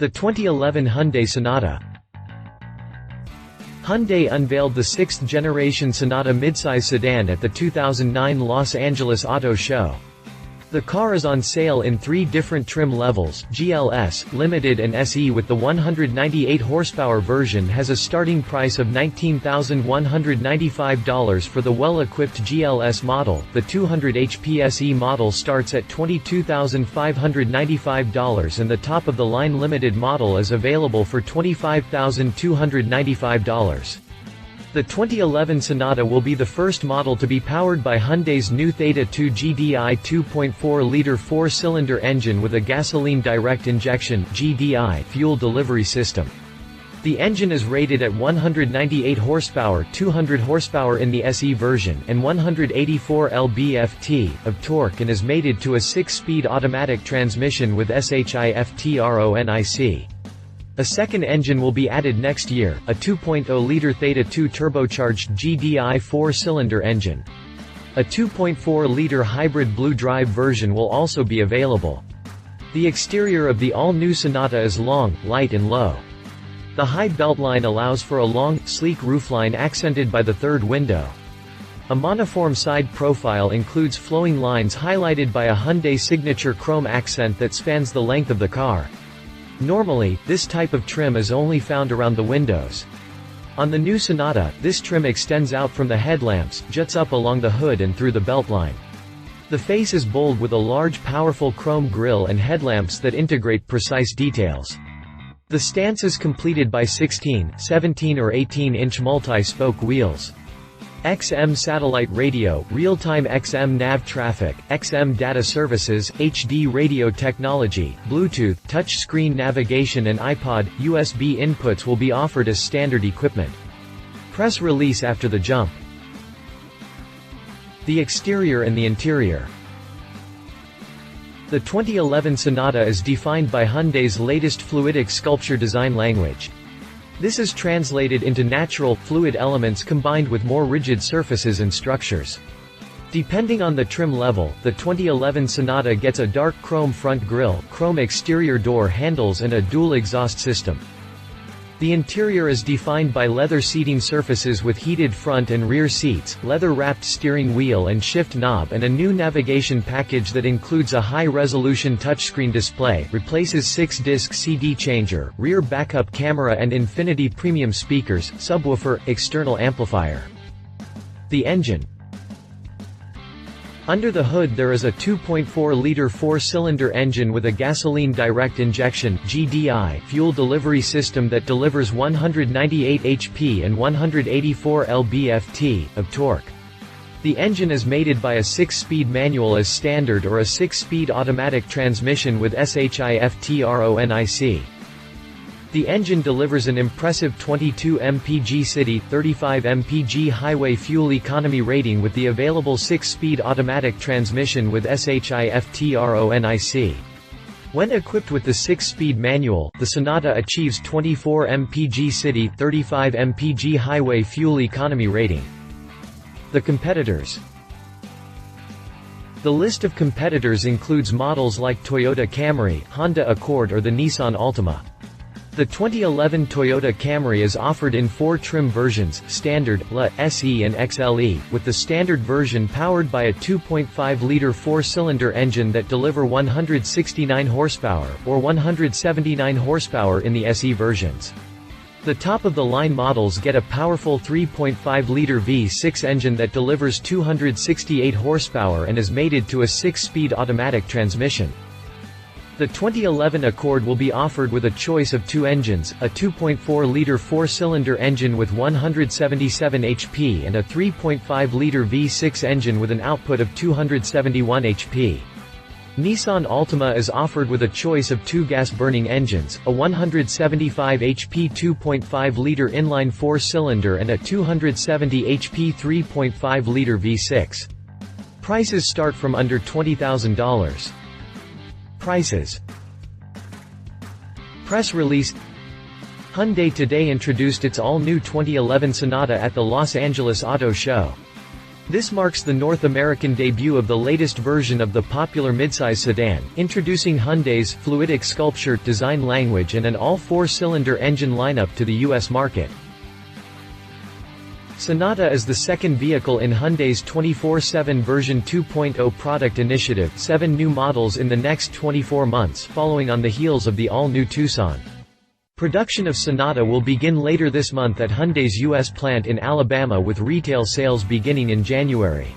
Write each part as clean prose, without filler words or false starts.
The 2011 Hyundai Sonata. Hyundai unveiled the 6th generation Sonata midsize sedan at the 2009 Los Angeles Auto Show. The car is on sale in 3 different trim levels. GLS, Limited and SE with the 198 horsepower version has a starting price of $19,195 for the well-equipped GLS model. The 200 HP SE model starts at $22,595 and the top-of-the-line Limited model is available for $25,295. The 2011 Sonata will be the first model to be powered by Hyundai's new Theta II GDI 2.4-liter 4-cylinder engine with a gasoline direct injection (GDI) fuel delivery system. The engine is rated at 198 horsepower, 200 horsepower in the SE version, and 184 lb-ft of torque, and is mated to a 6-speed automatic transmission with SHIFTRONIC. A second engine will be added next year, a 2.0-liter Theta II turbocharged GDI 4-cylinder engine. A 2.4-liter hybrid blue drive version will also be available. The exterior of the all-new Sonata is long, light and low. The high beltline allows for a long, sleek roofline accented by the third window. A monoform side profile includes flowing lines highlighted by a Hyundai signature chrome accent that spans the length of the car. Normally, this type of trim is only found around the windows. On the new Sonata, this trim extends out from the headlamps, juts up along the hood and through the beltline. The face is bold with a large powerful chrome grille and headlamps that integrate precise details. The stance is completed by 16, 17 or 18-inch multi-spoke wheels. XM satellite radio, real-time XM nav traffic, XM data services, HD radio technology, Bluetooth, touch-screen navigation and iPod, USB inputs will be offered as standard equipment. Press release after the jump. The exterior and the interior. The 2011 Sonata is defined by Hyundai's latest Fluidic Sculpture design language. This is translated into natural, fluid elements combined with more rigid surfaces and structures. Depending on the trim level, the 2011 Sonata gets a dark chrome front grille, chrome exterior door handles and a dual exhaust system. The interior is defined by leather seating surfaces with heated front and rear seats, leather-wrapped steering wheel and shift knob, and a new navigation package that includes a high-resolution touchscreen display, replaces 6-disc CD changer, rear backup camera and Infinity premium speakers, subwoofer, external amplifier. The engine. Under the hood there is a 2.4-liter 4-cylinder engine with a gasoline direct injection (GDI) fuel delivery system that delivers 198 HP and 184 lb-ft of torque. The engine is mated by a 6-speed manual as standard or a 6-speed automatic transmission with SHIFTRONIC. The engine delivers an impressive 22 mpg city, 35 mpg highway fuel economy rating with the available 6-speed automatic transmission with SHIFTRONIC. When equipped with the 6-speed manual, the Sonata achieves 24 mpg city, 35 mpg highway fuel economy rating. The competitors. The list of competitors includes models like Toyota Camry, Honda Accord or the Nissan Altima. The 2011 Toyota Camry is offered in 4 trim versions, Standard, LE, SE and XLE, with the Standard version powered by a 2.5-liter 4-cylinder engine that deliver 169 horsepower, or 179 horsepower in the SE versions. The top-of-the-line models get a powerful 3.5-liter V6 engine that delivers 268 horsepower and is mated to a 6-speed automatic transmission. The 2011 Accord will be offered with a choice of 2 engines, a 2.4-liter 4-cylinder engine with 177 HP and a 3.5-liter V6 engine with an output of 271 HP. Nissan Altima is offered with a choice of 2 gas-burning engines, a 175 HP 2.5-liter inline 4-cylinder and a 270 HP 3.5-liter V6. Prices start from under $20,000. Prices. Press release. Hyundai today introduced its all-new 2011 Sonata at the Los Angeles Auto Show. This marks the North American debut of the latest version of the popular midsize sedan, introducing Hyundai's Fluidic Sculpture design language and an all-four-cylinder engine lineup to the U.S. market. Sonata is the second vehicle in Hyundai's 24/7 version 2.0 product initiative, 7 new models in the next 24 months following on the heels of the all-new Tucson. Production of Sonata will begin later this month at Hyundai's U.S. plant in Alabama, with retail sales beginning in January.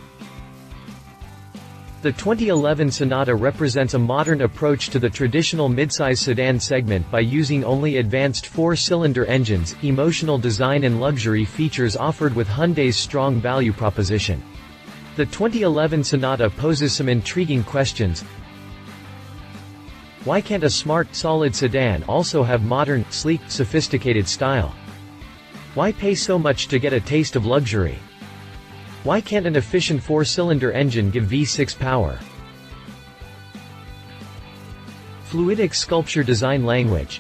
The 2011 Sonata represents a modern approach to the traditional midsize sedan segment by using only advanced 4-cylinder engines, emotional design and luxury features offered with Hyundai's strong value proposition. The 2011 Sonata poses some intriguing questions. Why can't a smart, solid sedan also have modern, sleek, sophisticated style? Why pay so much to get a taste of luxury? Why can't an efficient 4-cylinder engine give V6 power? Fluidic Sculpture design language.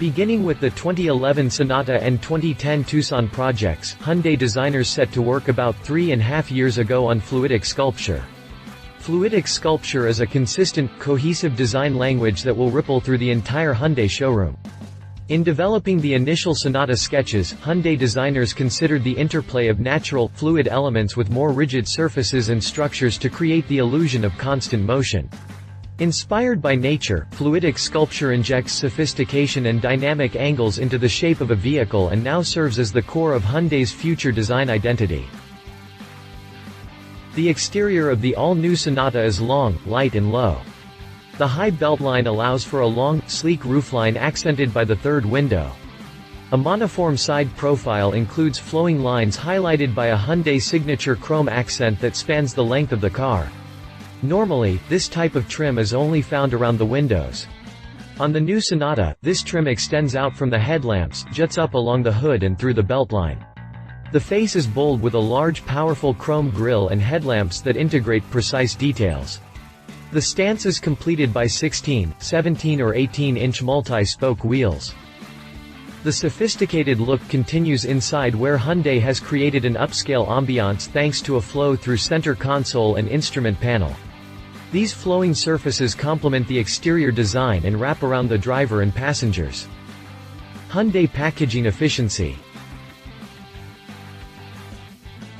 Beginning with the 2011 Sonata and 2010 Tucson projects, Hyundai designers set to work about 3.5 years ago on Fluidic Sculpture. Fluidic Sculpture is a consistent, cohesive design language that will ripple through the entire Hyundai showroom. In developing the initial Sonata sketches, Hyundai designers considered the interplay of natural, fluid elements with more rigid surfaces and structures to create the illusion of constant motion. Inspired by nature, Fluidic Sculpture injects sophistication and dynamic angles into the shape of a vehicle and now serves as the core of Hyundai's future design identity. The exterior of the all-new Sonata is long, light and low. The high beltline allows for a long, sleek roofline accented by the third window. A monoform side profile includes flowing lines highlighted by a Hyundai signature chrome accent that spans the length of the car. Normally, this type of trim is only found around the windows. On the new Sonata, this trim extends out from the headlamps, juts up along the hood and through the beltline. The face is bold with a large powerful chrome grille and headlamps that integrate precise details. The stance is completed by 16, 17 or 18-inch multi-spoke wheels. The sophisticated look continues inside, where Hyundai has created an upscale ambiance thanks to a flow-through center console and instrument panel. These flowing surfaces complement the exterior design and wrap around the driver and passengers. Hyundai packaging efficiency.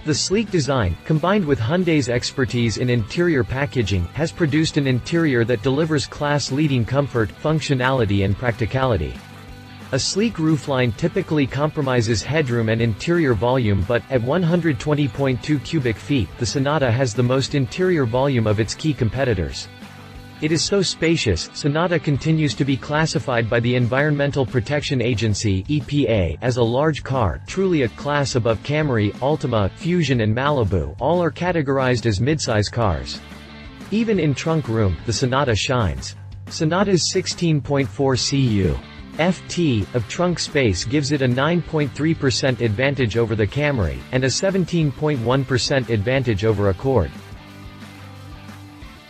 The sleek design, combined with Hyundai's expertise in interior packaging, has produced an interior that delivers class-leading comfort, functionality and practicality. A sleek roofline typically compromises headroom and interior volume, but, at 120.2 cubic feet, the Sonata has the most interior volume of its key competitors. It is so spacious, Sonata continues to be classified by the Environmental Protection Agency (EPA) as a large car, truly a class above Camry, Altima, Fusion and Malibu. All are categorized as midsize cars. Even in trunk room, the Sonata shines. Sonata's 16.4 cu-ft of trunk space gives it a 9.3% advantage over the Camry, and a 17.1% advantage over Accord.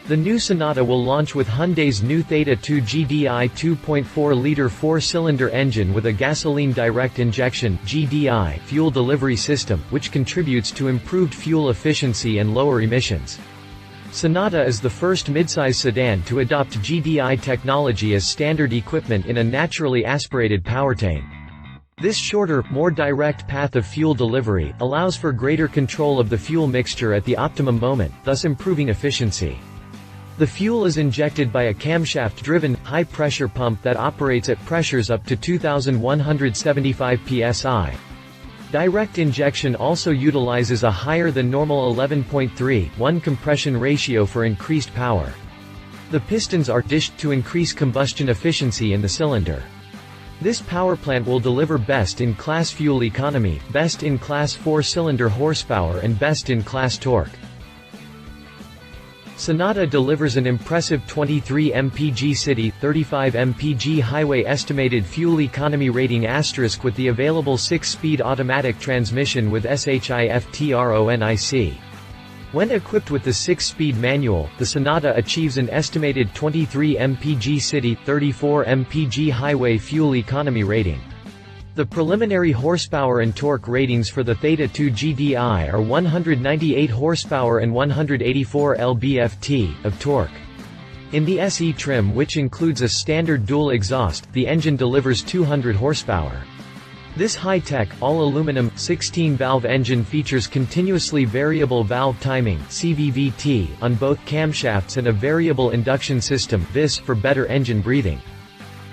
The new Sonata will launch with Hyundai's new Theta II GDI 2.4-liter 4-cylinder engine with a gasoline direct injection (GDI) fuel delivery system, which contributes to improved fuel efficiency and lower emissions. Sonata is the first midsize sedan to adopt GDI technology as standard equipment in a naturally aspirated powertrain. This shorter, more direct path of fuel delivery allows for greater control of the fuel mixture at the optimum moment, thus improving efficiency. The fuel is injected by a camshaft-driven, high-pressure pump that operates at pressures up to 2,175 psi. Direct injection also utilizes a higher than normal 11.3:1 compression ratio for increased power. The pistons are dished to increase combustion efficiency in the cylinder. This powerplant will deliver best-in-class fuel economy, best-in-class 4-cylinder horsepower and best-in-class torque. Sonata delivers an impressive 23 mpg city, 35 mpg highway estimated fuel economy rating * with the available 6-speed automatic transmission with SHIFTRONIC. When equipped with the 6-speed manual, the Sonata achieves an estimated 23 mpg city, 34 mpg highway fuel economy rating. The preliminary horsepower and torque ratings for the Theta II GDI are 198 horsepower and 184 lb-ft of torque. In the SE trim, which includes a standard dual exhaust, the engine delivers 200 horsepower. This high-tech, all-aluminum, 16-valve engine features continuously variable valve timing (CVVT) on both camshafts and a variable induction system (VIS) for better engine breathing.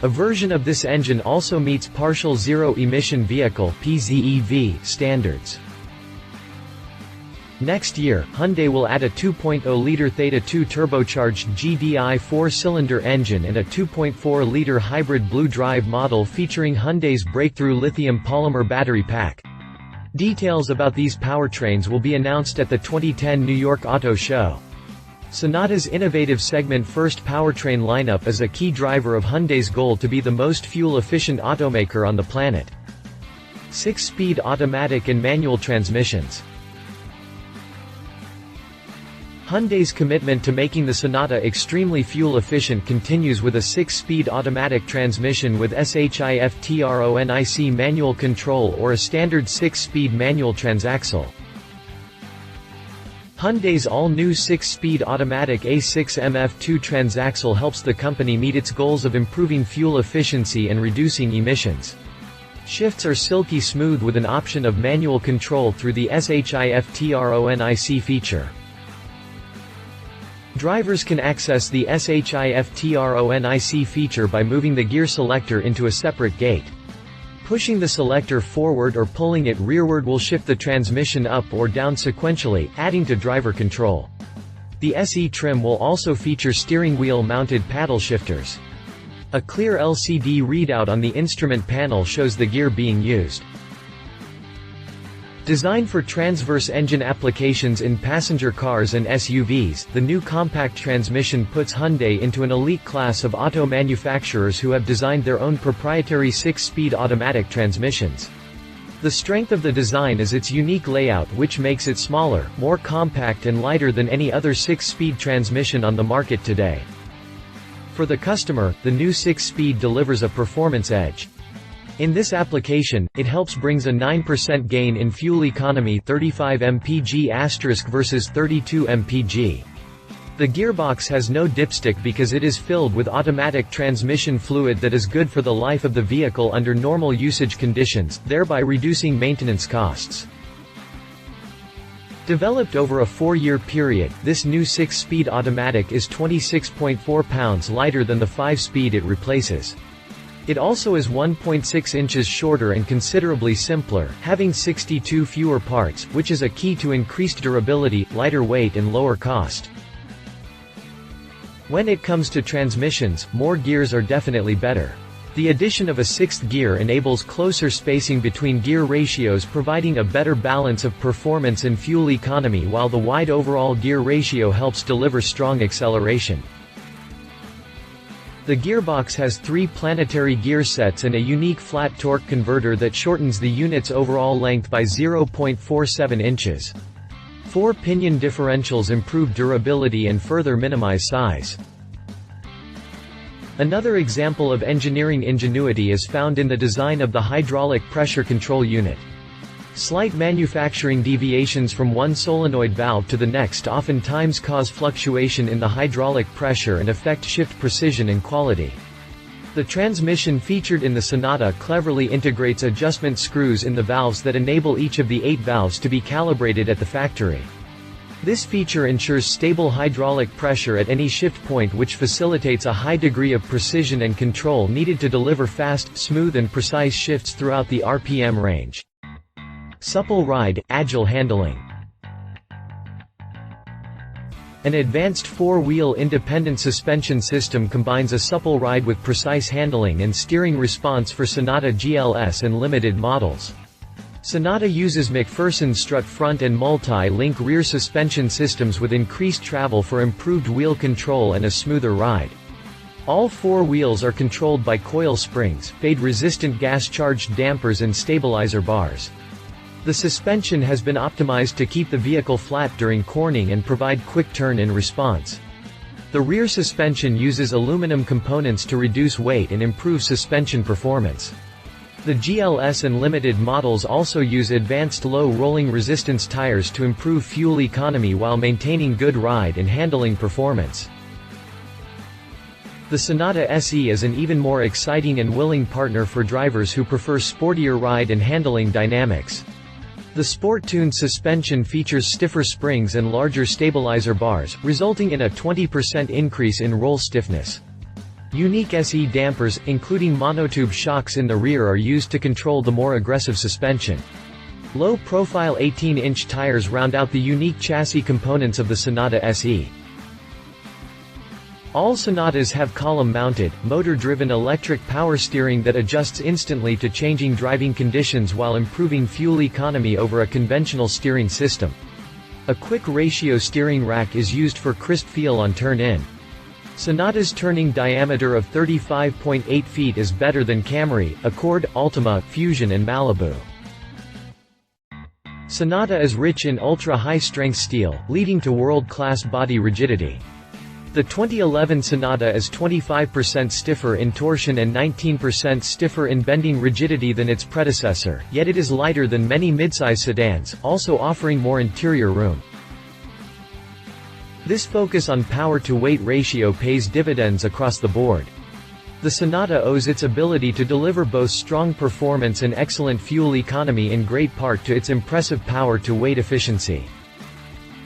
A version of this engine also meets partial zero-emission vehicle (PZEV) standards. Next year, Hyundai will add a 2.0-liter Theta II turbocharged GDI 4-cylinder engine and a 2.4-liter hybrid blue drive model featuring Hyundai's breakthrough lithium polymer battery pack. Details about these powertrains will be announced at the 2010 New York Auto Show. Sonata's innovative segment-first powertrain lineup is a key driver of Hyundai's goal to be the most fuel-efficient automaker on the planet. 6-speed automatic and manual transmissions. Hyundai's commitment to making the Sonata extremely fuel-efficient continues with a 6-speed automatic transmission with SHIFTRONIC manual control or a standard 6-speed manual transaxle. Hyundai's all-new 6-speed automatic A6MF2 transaxle helps the company meet its goals of improving fuel efficiency and reducing emissions. Shifts are silky smooth with an option of manual control through the SHIFTRONIC feature. Drivers can access the SHIFTRONIC feature by moving the gear selector into a separate gate. Pushing the selector forward or pulling it rearward will shift the transmission up or down sequentially, adding to driver control. The SE trim will also feature steering wheel-mounted paddle shifters. A clear LCD readout on the instrument panel shows the gear being used. Designed for transverse engine applications in passenger cars and SUVs, the new compact transmission puts Hyundai into an elite class of auto manufacturers who have designed their own proprietary 6-speed automatic transmissions. The strength of the design is its unique layout, which makes it smaller, more compact and lighter than any other 6-speed transmission on the market today. For the customer, the new 6-speed delivers a performance edge. In this application, it helps brings a 9% gain in fuel economy 35 mpg* versus 32 mpg. The gearbox has no dipstick because it is filled with automatic transmission fluid that is good for the life of the vehicle under normal usage conditions, thereby reducing maintenance costs. Developed over a 4-year period, this new 6-speed automatic is 26.4 pounds lighter than the 5-speed it replaces. It also is 1.6 inches shorter and considerably simpler, having 62 fewer parts, which is a key to increased durability, lighter weight and lower cost. When it comes to transmissions, more gears are definitely better. The addition of a 6th gear enables closer spacing between gear ratios, providing a better balance of performance and fuel economy, while the wide overall gear ratio helps deliver strong acceleration. The gearbox has 3 planetary gear sets and a unique flat torque converter that shortens the unit's overall length by 0.47 inches. 4 pinion differentials improve durability and further minimize size. Another example of engineering ingenuity is found in the design of the hydraulic pressure control unit. Slight manufacturing deviations from one solenoid valve to the next oftentimes cause fluctuation in the hydraulic pressure and affect shift precision and quality. The transmission featured in the Sonata cleverly integrates adjustment screws in the valves that enable each of the 8 valves to be calibrated at the factory. This feature ensures stable hydraulic pressure at any shift point, which facilitates a high degree of precision and control needed to deliver fast, smooth and precise shifts throughout the RPM range. Supple ride, agile handling. An advanced 4-wheel independent suspension system combines a supple ride with precise handling and steering response for Sonata GLS and limited models. Sonata uses McPherson strut front and multi-link rear suspension systems with increased travel for improved wheel control and a smoother ride. All 4 wheels are controlled by coil springs, fade-resistant gas-charged dampers and stabilizer bars. The suspension has been optimized to keep the vehicle flat during corning and provide quick turn in response. The rear suspension uses aluminum components to reduce weight and improve suspension performance. The GLS and Limited models also use advanced low rolling resistance tires to improve fuel economy while maintaining good ride and handling performance. The Sonata SE is an even more exciting and willing partner for drivers who prefer sportier ride and handling dynamics. The sport-tuned suspension features stiffer springs and larger stabilizer bars, resulting in a 20% increase in roll stiffness. Unique SE dampers, including monotube shocks in the rear, are used to control the more aggressive suspension. Low-profile 18-inch tires round out the unique chassis components of the Sonata SE. All Sonatas have column-mounted, motor-driven electric power steering that adjusts instantly to changing driving conditions while improving fuel economy over a conventional steering system. A quick ratio steering rack is used for crisp feel on turn-in. Sonata's turning diameter of 35.8 feet is better than Camry, Accord, Altima, Fusion and Malibu. Sonata is rich in ultra-high-strength steel, leading to world-class body rigidity. The 2011 Sonata is 25% stiffer in torsion and 19% stiffer in bending rigidity than its predecessor, yet it is lighter than many midsize sedans, also offering more interior room. This focus on power-to-weight ratio pays dividends across the board. The Sonata owes its ability to deliver both strong performance and excellent fuel economy in great part to its impressive power-to-weight efficiency.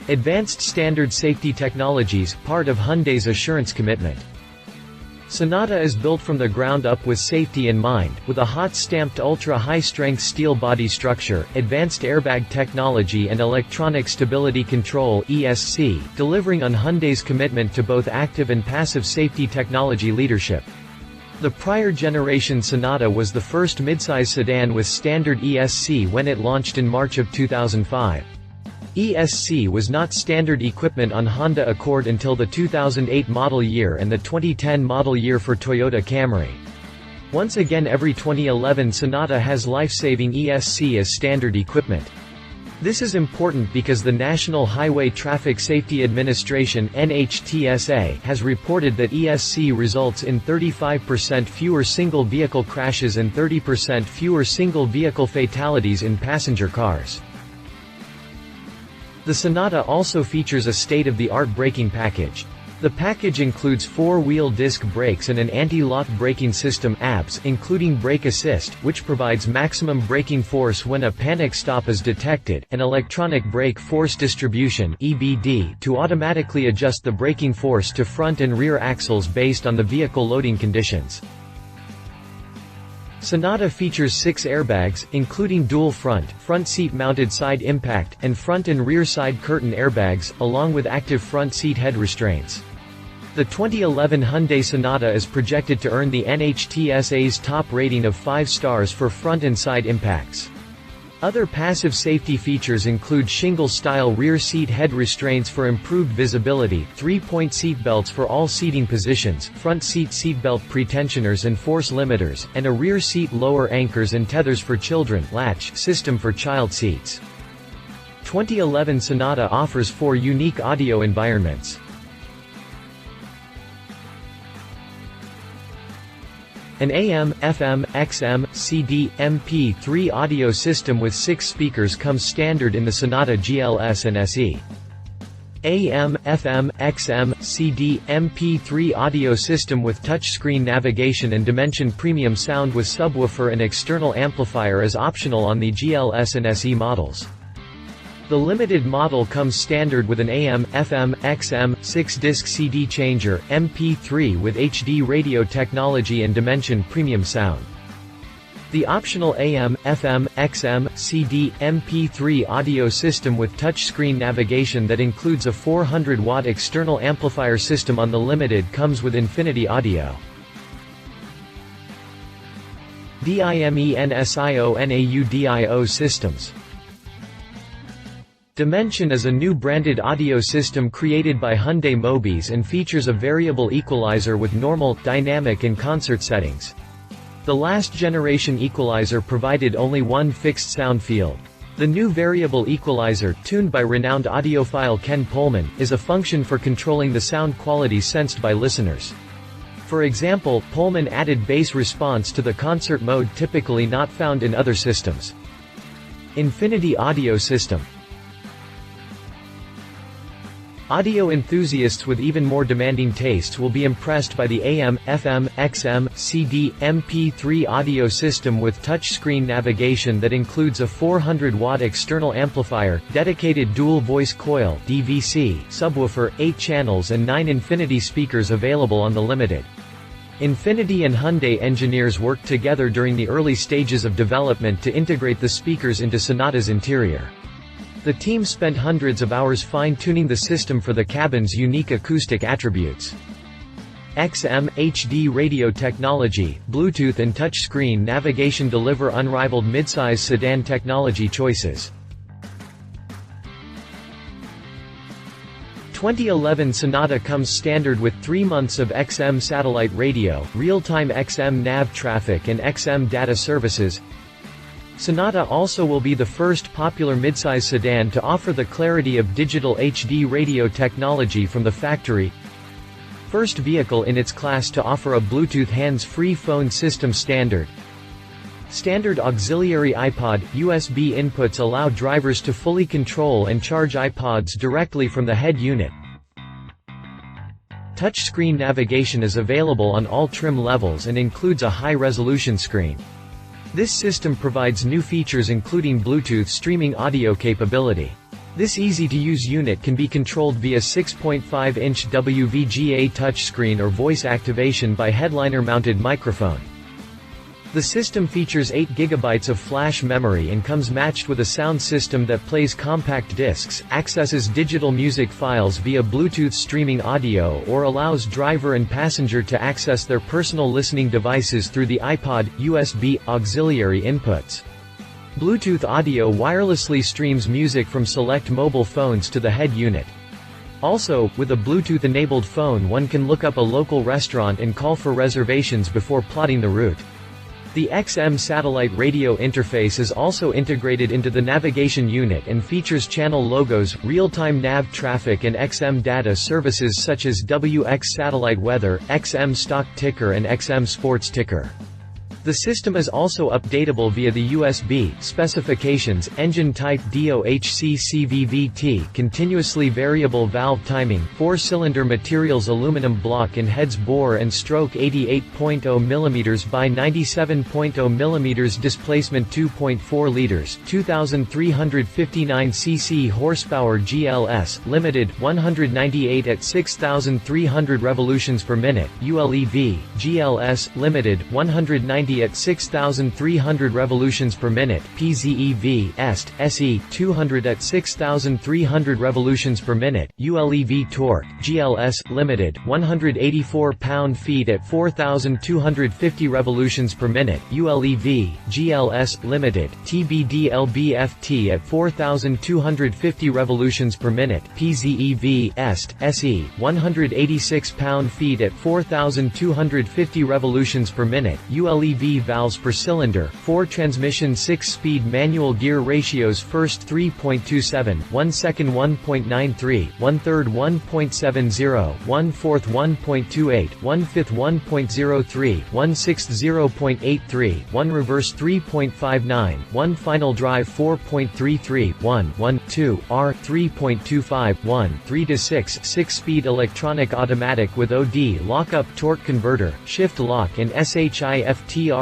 Advanced standard safety technologies, part of Hyundai's assurance commitment. Sonata is built from the ground up with safety in mind, with a hot-stamped ultra-high-strength steel body structure, advanced airbag technology and electronic stability control (ESC), delivering on Hyundai's commitment to both active and passive safety technology leadership. The prior generation Sonata was the first midsize sedan with standard ESC when it launched in March of 2005. ESC was not standard equipment on Honda Accord until the 2008 model year and the 2010 model year for Toyota Camry. Once again, every 2011 Sonata has life-saving ESC as standard equipment. This is important because the National Highway Traffic Safety Administration (NHTSA) has reported that ESC results in 35% fewer single-vehicle crashes and 30% fewer single-vehicle fatalities in passenger cars. The Sonata also features a state-of-the-art braking package. The package includes 4-wheel disc brakes and an anti-lock braking system (ABS), including brake assist, which provides maximum braking force when a panic stop is detected, and electronic brake force distribution (EBD) to automatically adjust the braking force to front and rear axles based on the vehicle loading conditions. Sonata features 6 airbags, including dual front seat-mounted side impact, and front and rear side curtain airbags, along with active front seat head restraints. The 2011 Hyundai Sonata is projected to earn the NHTSA's top rating of 5 stars for front and side impacts. Other passive safety features include shingle-style rear seat head restraints for improved visibility, 3-point seat belts for all seating positions, front seat seatbelt pretensioners and force limiters, and a rear seat lower anchors and tethers for children latch system for child seats. 2011 Sonata offers 4 unique audio environments. An AM, FM, XM, CD, MP3 audio system with 6 speakers comes standard in the Sonata GLS and SE. AM, FM, XM, CD, MP3 audio system with touchscreen navigation and Dimension premium sound with subwoofer and external amplifier is optional on the GLS and SE models. The Limited model comes standard with an AM, FM, XM, 6-disc CD changer, MP3 with HD radio technology and Dimension premium sound. The optional AM, FM, XM, CD, MP3 audio system with touchscreen navigation that includes a 400-watt external amplifier system on the Limited comes with Infinity Audio. Dimensionaudio systems. Dimension is a new branded audio system created by Hyundai Mobis and features a variable equalizer with normal, dynamic and concert settings. The last generation equalizer provided only one fixed sound field. The new variable equalizer, tuned by renowned audiophile Ken Pullman, is a function for controlling the sound quality sensed by listeners. For example, Pullman added bass response to the concert mode typically not found in other systems. Infinity Audio System. Audio enthusiasts with even more demanding tastes will be impressed by the AM, FM, XM, CD, MP3 audio system with touchscreen navigation that includes a 400-watt external amplifier, dedicated dual voice coil (DVC) subwoofer, 8 channels and 9 Infinity speakers available on the Limited. Infinity and Hyundai engineers worked together during the early stages of development to integrate the speakers into Sonata's interior. The team spent hundreds of hours fine-tuning the system for the cabin's unique acoustic attributes. XM, HD radio technology, Bluetooth and touchscreen navigation deliver unrivaled midsize sedan technology choices. 2011 Sonata comes standard with 3 months of XM satellite radio, real-time XM nav traffic and XM data services. Sonata also will be the first popular midsize sedan to offer the clarity of digital HD radio technology from the factory. First vehicle in its class to offer a Bluetooth hands-free phone system standard. Standard auxiliary iPod, USB inputs allow drivers to fully control and charge iPods directly from the head unit. Touchscreen navigation is available on all trim levels and includes a high-resolution screen. This system provides new features including Bluetooth streaming audio capability. This easy-to-use unit can be controlled via 6.5-inch WVGA touchscreen or voice activation by headliner-mounted microphone. The system features 8 GB of flash memory and comes matched with a sound system that plays compact discs, accesses digital music files via Bluetooth streaming audio or allows driver and passenger to access their personal listening devices through the iPod, USB, auxiliary inputs. Bluetooth audio wirelessly streams music from select mobile phones to the head unit. Also, with a Bluetooth-enabled phone one can look up a local restaurant and call for reservations before plotting the route. The XM satellite radio interface is also integrated into the navigation unit and features channel logos, real-time nav traffic and XM data services such as WX satellite weather, XM stock ticker and XM sports ticker. The system is also updatable via the USB specifications, engine type DOHC CVVT, continuously variable valve timing, 4-cylinder materials aluminum block in heads bore and stroke 88.0 mm by 97.0 mm displacement 2.4 liters, 2359 cc horsepower GLS, limited, 198 at 6,300 revolutions per minute, ULEV, GLS, limited, 190 at 6,300 revolutions per minute, PZEV, Est, SE, 200 at 6,300 revolutions per minute, ULEV torque, GLS, limited, 184 pound-feet at 4,250 revolutions per minute, ULEV, GLS, limited, TBD-LBFT at 4,250 revolutions per minute, PZEV, Est, SE, 186 pound-feet at 4,250 revolutions per minute, ULEV valves per cylinder, 4 transmission 6-speed manual gear ratios first 3.27, 1 second 1.93, 1/3 1.70, 1/4 1.28, 1/5 1.03, 1/6 0.83, 1 reverse 3.59, 1 final drive 4.33, 1 2 R 3.25, 1 3 to 6 6-speed electronic automatic with OD lockup torque converter, shift lock and SHIFTRONIC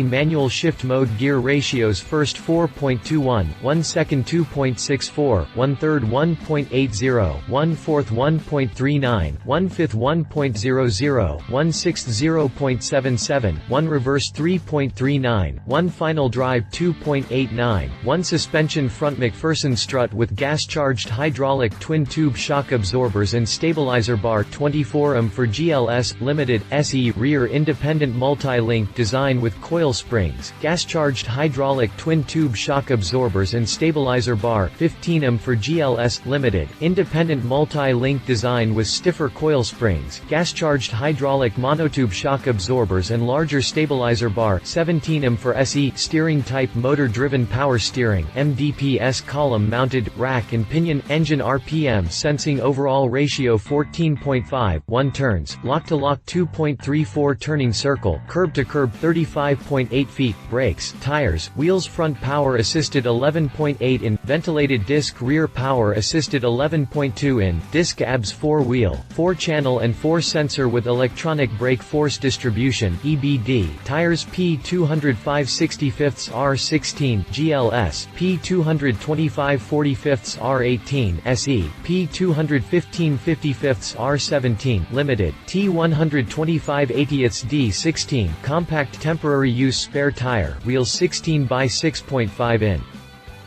manual shift mode gear ratios first 4.21, 1 second 2.64, 1/3 1.80, 1/4 1.39, 1/5 1.00, 1/6 0.77, 1 reverse 3.39, 1 final drive 2.89, 1 suspension front McPherson strut with gas-charged hydraulic twin-tube shock absorbers and stabilizer bar 24 for GLS, limited, SE rear independent multi-link 4-link design with coil springs, gas-charged hydraulic twin-tube shock absorbers and stabilizer bar, 15mm for GLS Limited, independent multi-link design with stiffer coil springs, gas-charged hydraulic monotube shock absorbers and larger stabilizer bar, 17mm for SE, steering-type motor-driven power steering, MDPS column-mounted, rack and pinion, engine RPM sensing overall ratio 14.5, 1 turns, lock-to-lock 2.34 turning circle, curb-to-curb 35.8 feet, brakes, tires, wheels front power-assisted 11.8 in, ventilated disc rear power-assisted 11.2 in, disc ABS 4-wheel, 4-channel and 4-sensor with electronic brake force distribution EBD, tires P205 65ths R16, GLS, P225 45ths R18, SE, P215 55ths R17, Limited, T125 80ths D16, compact temporary use spare tire, wheels 16 by 6.5 in.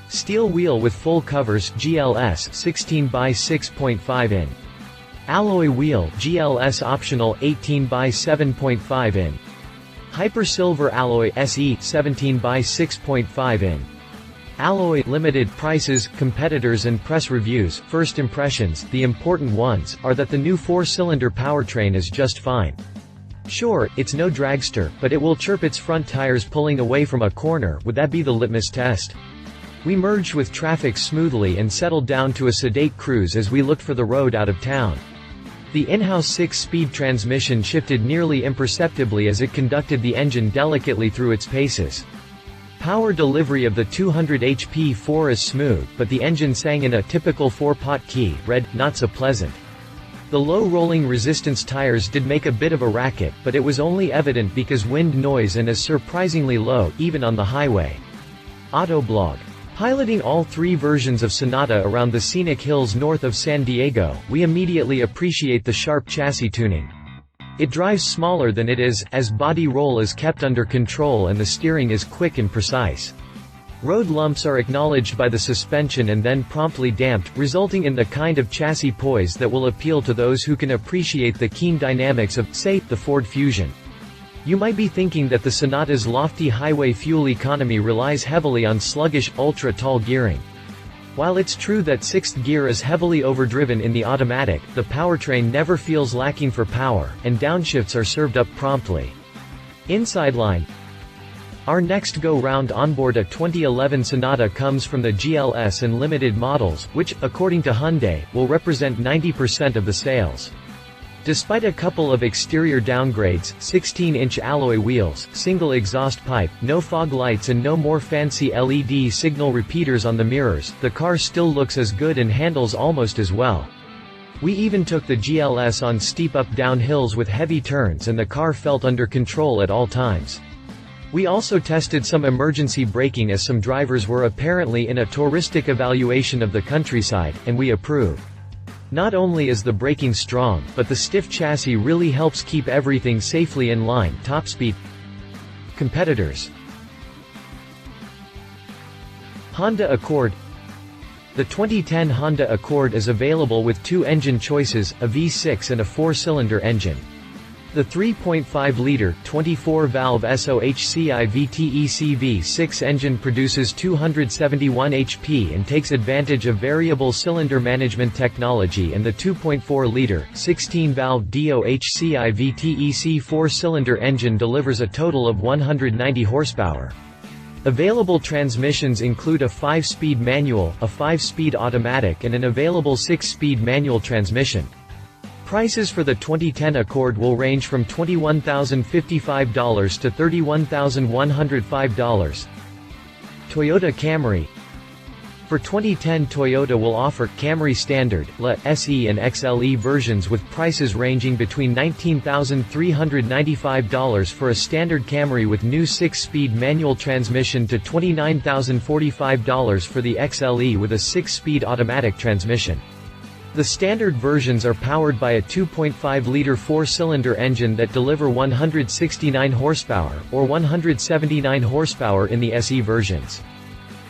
Steel wheel with full covers GLS 16 by 6.5 in. Alloy wheel GLS optional 18 by 7.5 in. Hyper silver alloy SE 17 by 6.5 in. Alloy Limited prices, competitors and press reviews. First impressions, the important ones, are that the new 4-cylinder powertrain is just fine. Sure, it's no dragster, but it will chirp its front tires pulling away from a corner. Would that be the litmus test? We merged with traffic smoothly and settled down to a sedate cruise as we looked for the road out of town. The in-house 6-speed transmission shifted nearly imperceptibly as it conducted the engine delicately through its paces. Power delivery of the 200 HP 4 is smooth, but the engine sang in a typical 4-pot key, red, not so pleasant. The low rolling resistance tires did make a bit of a racket, but it was only evident because wind noise and is surprisingly low, even on the highway. Autoblog. Piloting all 3 versions of Sonata around the scenic hills north of San Diego, we immediately appreciate the sharp chassis tuning. It drives smaller than it is, as body roll is kept under control and the steering is quick and precise. Road lumps are acknowledged by the suspension and then promptly damped, resulting in the kind of chassis poise that will appeal to those who can appreciate the keen dynamics of, say, the Ford Fusion. You might be thinking that the Sonata's lofty highway fuel economy relies heavily on sluggish, ultra-tall gearing. While it's true that 6th gear is heavily overdriven in the automatic, the powertrain never feels lacking for power, and downshifts are served up promptly. Inside line. Our next go-round onboard a 2011 Sonata comes from the GLS and Limited models, which, according to Hyundai, will represent 90% of the sales. Despite a couple of exterior downgrades, 16-inch alloy wheels, single exhaust pipe, no fog lights and no more fancy LED signal repeaters on the mirrors, the car still looks as good and handles almost as well. We even took the GLS on steep up-down hills with heavy turns and the car felt under control at all times. We also tested some emergency braking as some drivers were apparently in a touristic evaluation of the countryside, and we approve. Not only is the braking strong, but the stiff chassis really helps keep everything safely in line. Top speed. Competitors. Honda Accord. The 2010 Honda Accord is available with 2 engine choices, a V6 and a 4-cylinder engine. The 3.5-liter, 24-valve SOHCI VTEC V6 engine produces 271 HP and takes advantage of variable cylinder management technology, and the 2.4-liter, 16-valve DOHCI VTEC 4-cylinder engine delivers a total of 190 horsepower. Available transmissions include a 5-speed manual, a 5-speed automatic and an available 6-speed manual transmission. Prices for the 2010 Accord will range from $21,055 to $31,105. Toyota Camry. For 2010, Toyota will offer Camry Standard, LE, SE and XLE versions with prices ranging between $19,395 for a standard Camry with new 6-speed manual transmission to $29,045 for the XLE with a 6-speed automatic transmission. The standard versions are powered by a 2.5-liter 4-cylinder engine that deliver 169 horsepower, or 179 horsepower in the SE versions.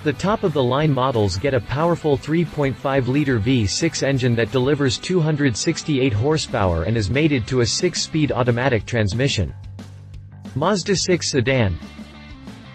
The top-of-the-line models get a powerful 3.5-liter V6 engine that delivers 268 horsepower and is mated to a 6-speed automatic transmission. Mazda6 Sedan.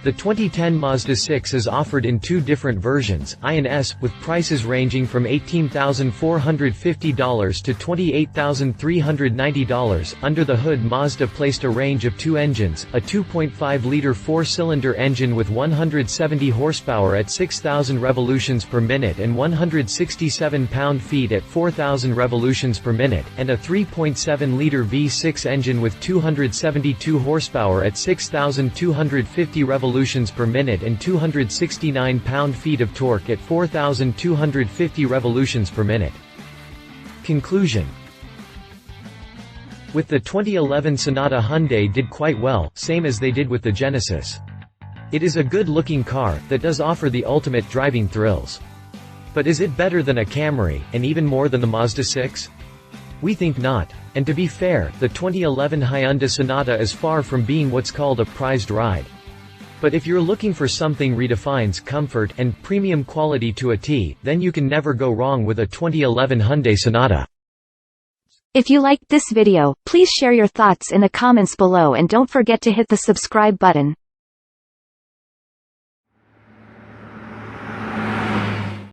The 2010 Mazda 6 is offered in two different versions, I and S, with prices ranging from $18,450 to $28,390. Under the hood, Mazda placed a range of two engines, a 2.5-liter four-cylinder engine with 170 horsepower at 6,000 revolutions per minute and 167 pound-feet at 4,000 revolutions per minute, and a 3.7-liter V6 engine with 272 horsepower at 6,250 revolutions per minute and 269 pound-feet of torque at 4,250 revolutions per minute. Conclusion. With the 2011 Sonata, Hyundai did quite well, same as they did with the Genesis. It is a good-looking car, that does offer the ultimate driving thrills. But is it better than a Camry, and even more than the Mazda 6? We think not. And to be fair, the 2011 Hyundai Sonata is far from being what's called a prized ride. But if you're looking for something redefines comfort and premium quality to a T, then you can never go wrong with a 2011 Hyundai Sonata. If you liked this video, please share your thoughts in the comments below and don't forget to hit the subscribe button.